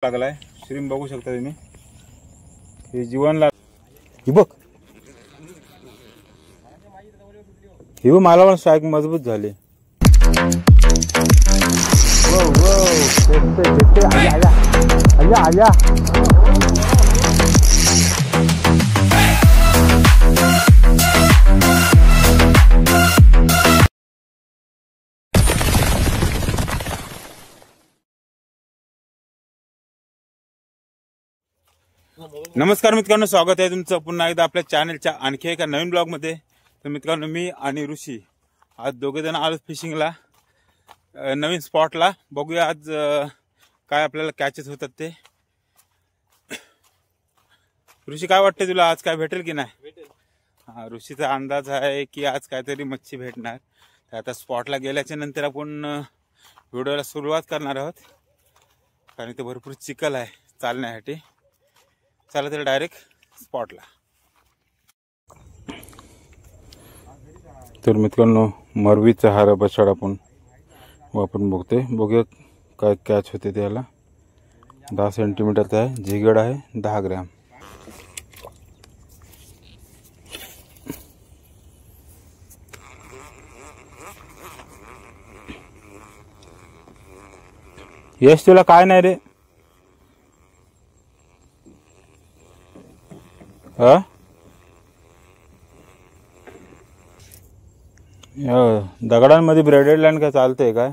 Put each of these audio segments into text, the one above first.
लागलाय श्रीम बघू शकता तुम्ही. हे जीवन लाग ही बघ, ही मला पण स्ट्राईक मजबूत झाली. नमस्कार मित्रांनो, स्वागत आहे तुमचं पुन्हा एकदा आपल्या चॅनलच्या आणखी एका नवीन ब्लॉग मध्ये. तर मित्रांनो, मी आणि ऋषी आज दोघे जण आलो फिशिंगला, नवीन स्पॉटला. बघूया आज काय आपल्याला कॅचेस होतात ते. ऋषी, काय वाटते तुला, आज काय भेटेल की नाही? हा, ऋषीचा अंदाज आहे की आज काहीतरी मच्छी भेटणार. तर आता स्पॉटला गेल्याच्या नंतर आपण व्हिडिओला सुरुवात करणार आहोत, कारण इथे भरपूर चिखल आहे चालण्यासाठी. चला तर डायरेक्ट स्पॉटला. तर मित्रांनो, मरवीचा हा रबसाड आपण वापरून बघूया काय कॅच होते. त्याला 10 सेंटीमीटरचा आहे, झिगड आहे 10 ग्रॅम. यश, तुला काय नाही रे? दगडांमध्ये ब्रेडेड लँड काय चालतंय काय?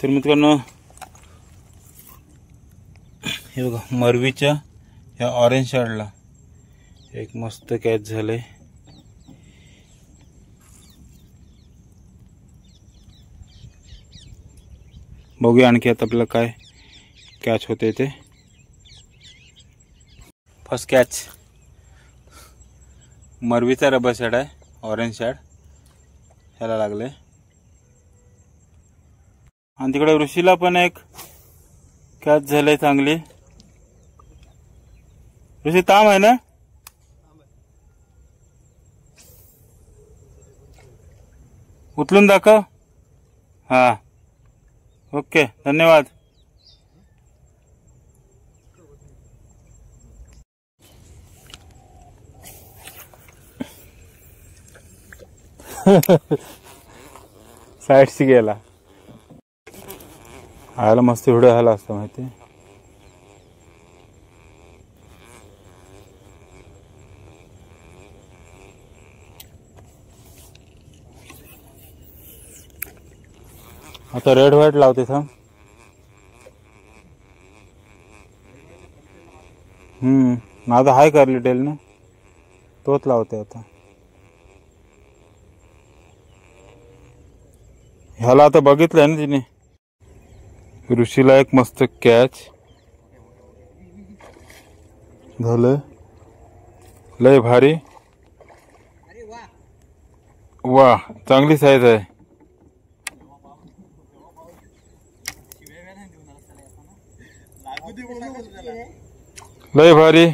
तर मित्रांनो, हे बघा, मरवीच्या ह्या ऑरेंज शॅडला एक मस्त कॅच झालंय. बघूया आणखी आता आपल्याला काय कॅच होते ते. फर्स्ट कॅच मरवीचा रबर शॅड आहे, ऑरेंज शॅड ह्याला लागले. आणि तिकडे ऋषीला पण एक कॅच झालंय चांगली. ऋषी, ताम आहे ना? उचलून दाखव. हा, ओके, धन्यवाद. साईडशी गेला. आयला मस्त व्हिडिओ झाला असता माहिती. आता रेड व्हाईट लावते थांब. माझा हाय करली टेल ना, तोच लावते आता. ह्याला आता बघितलंय ना तिने. ऋषीला एक मस्त कॅच झालं, लय भारी. वा, चांगली साईज आहे. लय भारी.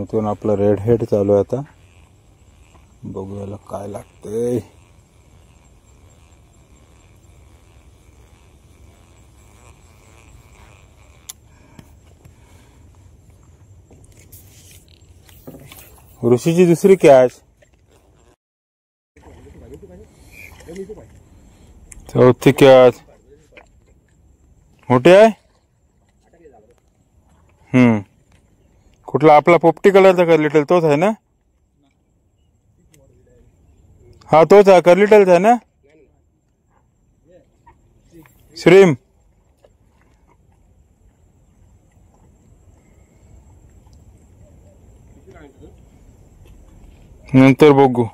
तुम्ही आपलं रेड हेड चालू आहे आता. बघूया काय लागतंय. ऋषीची दुसरी कॅच, चौथी कॅच. मोठी आहे. कुठला आपला पोपटी कलरचा कर्लिटल तोच आहे ना? हा, तोच आहे, कर्लिटलचा आहे ना? श्रीम. नंतर बघू.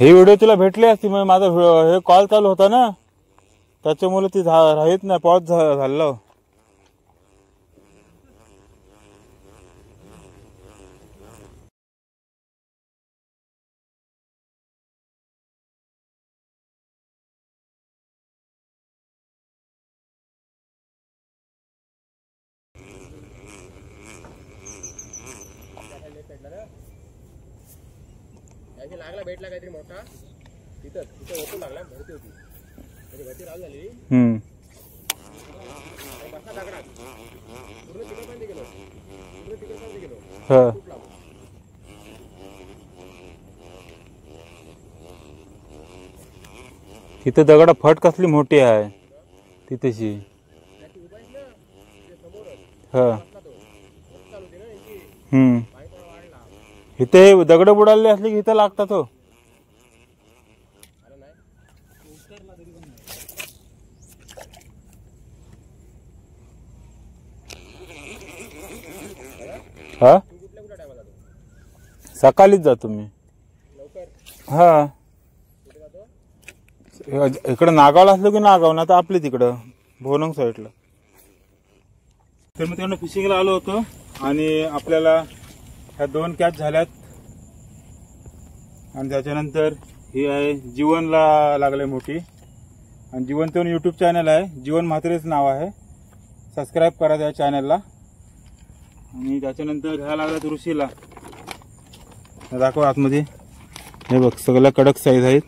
ही व्हिडिओ तुला भेटली असती, मग माझा हे कॉल चालू होता ना, त्याच्यामुळे ती राहत नाही, पॉज झालं. लागला भेटला काहीतरी मोठा तिथं तिथं होतो लागला भरती होती म्हणजे भरती राल झाली. बसा दगडात पूर्ण तिकडे पण गेलो पूर्ण तिकडे पण गेलो. तिथे दगड फट कसली मोठी आहे तिथेची. इथे दगड बुडाले असले की इथं लागतात हो. हा सकाळीच जातो मी. हा इकडं नागावला असलो की नागाव, ना तर आपली तिकडं भोनंग साईडला. तर मी त्यांना फिशिंगला आलो होतो आणि आपल्याला ह्या 2 कॅच झाल्यात. आणि त्याच्यानंतर ही आहे जीवनला लागले मोठी. आणि जीवन तो यूट्यूब चॅनल आहे, जीवन म्हात्रेच नाव आहे, सबस्क्राईब करा त्या चॅनलला. आणि त्याच्यानंतर ह्या लागल्यात ऋषीला. दाखव आतमध्ये, हे बघ सगळ्या कडक साईज आहेत.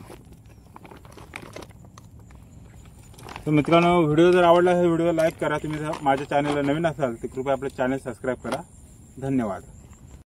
तर मित्रांनो, व्हिडिओ जर आवडला तर व्हिडिओ लाईक करा. तुम्ही माझ्या चॅनलला नवीन असाल तर कृपया आपलं चॅनल सबस्क्राईब करा. धन्यवाद.